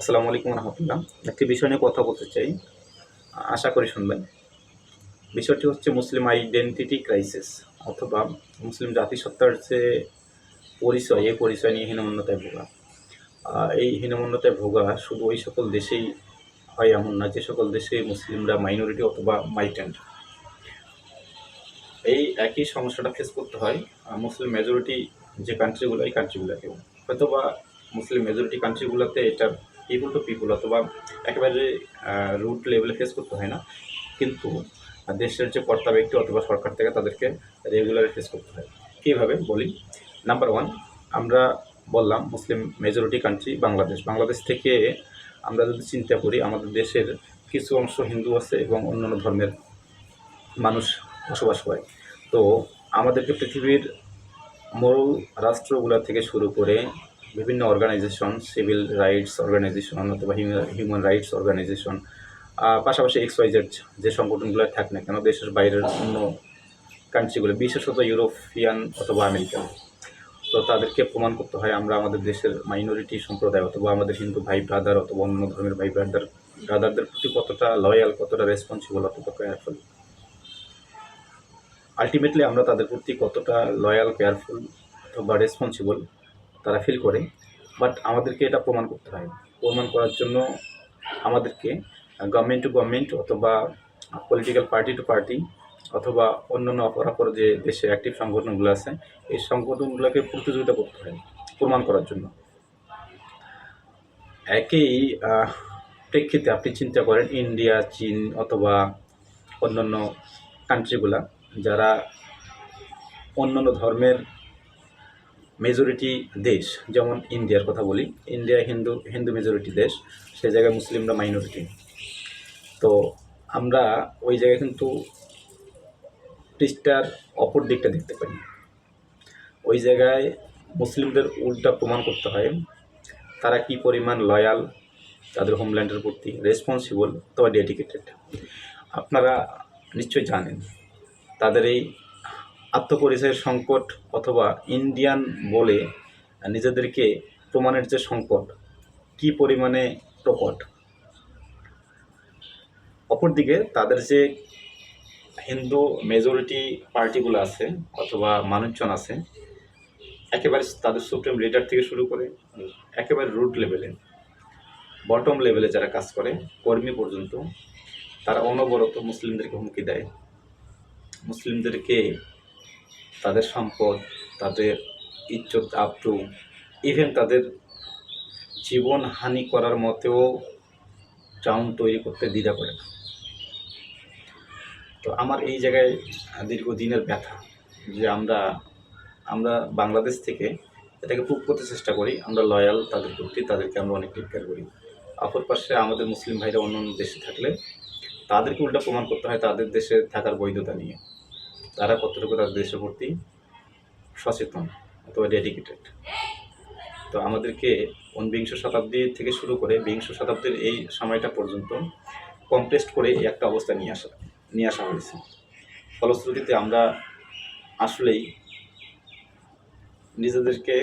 আসসালামু আলাইকুম রহমতুল্লাহ। একটি বিষয় নিয়ে কথা বলতে চাই, আশা করি শুনবেন। বিষয়টি হচ্ছে মুসলিম আইডেন্টিটি ক্রাইসিস, অথবা মুসলিম জাতিসত্তার যে পরিচয়, এই পরিচয় নিয়ে হীনমন্যতায় ভোগা। এই হীনমন্যতায় ভোগা শুধু ওই সকল দেশেই হয় এমন না, যে সকল দেশে মুসলিমরা মাইনরিটি অথবা মাইগ্রেন্ট। এই একই সমস্যাটা ফেস করতে হয় মুসলিম মেজরিটি যে কান্ট্রিগুলো, এই কান্ট্রিগুলোকেও। হয়তোবা মুসলিম মেজরিটি কান্ট্রিগুলোতে এটা পিপুল টু পিপুল অথবা একেবারে রুট লেভেলে ফেস করতে হয় না, কিন্তু দেশের যে কর্তা ব্যক্তি অথবা সরকার থেকে তাদেরকে রেগুলারলি ফেস করতে হয়। কীভাবে বলি, নাম্বার ওয়ান, আমরা বললাম মুসলিম মেজরিটি কান্ট্রি বাংলাদেশ। বাংলাদেশ থেকে আমরা যদি চিন্তা করি, আমাদের দেশের কিছু অংশ হিন্দু আছে এবং অন্যান্য ধর্মের মানুষ বসবাস করে। তো আমাদেরকে পৃথিবীর মূল রাষ্ট্রগুলো থেকে শুরু করে বিভিন্ন অর্গানাইজেশন, সিভিল রাইটস অর্গানাইজেশন অথবা হিউম্যান রাইটস অর্গানাইজেশন, পাশাপাশি XYZ যে সংগঠনগুলো থাক না কেন, দেশের বাইরের অন্য কান্ট্রিগুলো, বিশেষত ইউরোপিয়ান অথবা আমেরিকান, তো তাদেরকে প্রমাণ করতে হয় আমরা আমাদের দেশের মাইনরিটি সম্প্রদায় অথবা আমাদের হিন্দু ভাই ব্রাদার অথবা অন্য ধর্মের ভাই ব্রাদারদের প্রতি কতটা লয়াল, কতটা রেসপন্সিবল, অথবা কেয়ারফুল। আলটিমেটলি আমরা তাদের প্রতি কতটা লয়াল, কেয়ারফুল অথবা রেসপন্সিবল তারা ফিল করে, বাট আমাদেরকে এটা প্রমাণ করতে হয়। প্রমাণ করার জন্য আমাদেরকে গভর্নমেন্ট টু গভর্নমেন্ট অথবা পলিটিক্যাল পার্টি টু পার্টি অথবা অন্যান্য অপরাপর যে দেশে অ্যাক্টিভ সংগঠনগুলো আছে, এই সংগঠনগুলোকে প্রতিযোগিতা করতে হয় প্রমাণ করার জন্য। একই প্রেক্ষিতে আপনি চিন্তা করেন ইন্ডিয়া, চীন অথবা অন্যান্য কান্ট্রিগুলা, যারা অন্যান্য ধর্মের মেজরিটি দেশ, যেমন ইন্ডিয়ার কথা বলি, ইন্ডিয়া হিন্দু মেজরিটি দেশ, সেই জায়গায় মুসলিমরা মাইনরিটি। তো আমরা ওই জায়গায় কিন্তু পৃষ্ঠার অপর দিকটা দেখতে পাই। ওই জায়গায় মুসলিমদের উল্টা প্রমাণ করতে হয় তারা কি পরিমাণ লয়াল, তাদের হোমল্যান্ডের প্রতি রেসপন্সিবল অথবা ডেডিকেটেড। আপনারা নিশ্চয়ই জানেন তাদের এই আত্মপরিচয়ের সংকট অথবা ইন্ডিয়ান বলে নিজেদেরকে প্রমাণের যে সংকট কি পরিমাণে প্রকট। অপরদিকে তাদের যে হিন্দু মেজরিটি পার্টিগুলো আছে অথবা মানুষজন আছে, একেবারে তাদের সুপ্রিম লিডার থেকে শুরু করে একেবারে রুট লেভেলে, বটম লেভেলে যারা কাজ করে, কর্মী পর্যন্ত, তারা অনবরত মুসলিমদেরকে হুমকি দেয়, মুসলিমদেরকে তাদের সম্পদ, তাদের ইজ্জত আবরু, ইভেন তাদের জীবন হানি করার মতেও গ্রাউন্ড তৈরি করতে দ্বিধা করে না। তো আমার এই জায়গায় দীর্ঘদিনের ব্যথা যে আমরা বাংলাদেশ থেকে এটাকে প্রুভ করতে চেষ্টা করি আমরা লয়াল তাদের প্রতি, তাদেরকে আমরা অনেক টেক কেয়ার করি। অপর পাশে আমাদের মুসলিম ভাইরা অন্য অন্য দেশে থাকলে তাদেরকে উল্টা প্রমাণ করতে হয় তাদের দেশে থাকার বৈধতা নিয়ে, তারা কতটুকু তাদের দেশের প্রতি সচেতন অথবা ডেডিকেটেড। তো আমাদেরকে ঊনবিংশ শতাব্দী থেকে শুরু করে বিংশ শতাব্দীর এই সময়টা পর্যন্ত কম্প্রেসড করে এই একটা অবস্থা নিয়ে আসা হয়েছে। ফলশ্রুতিতে আমরা আসলেই নিজেদেরকে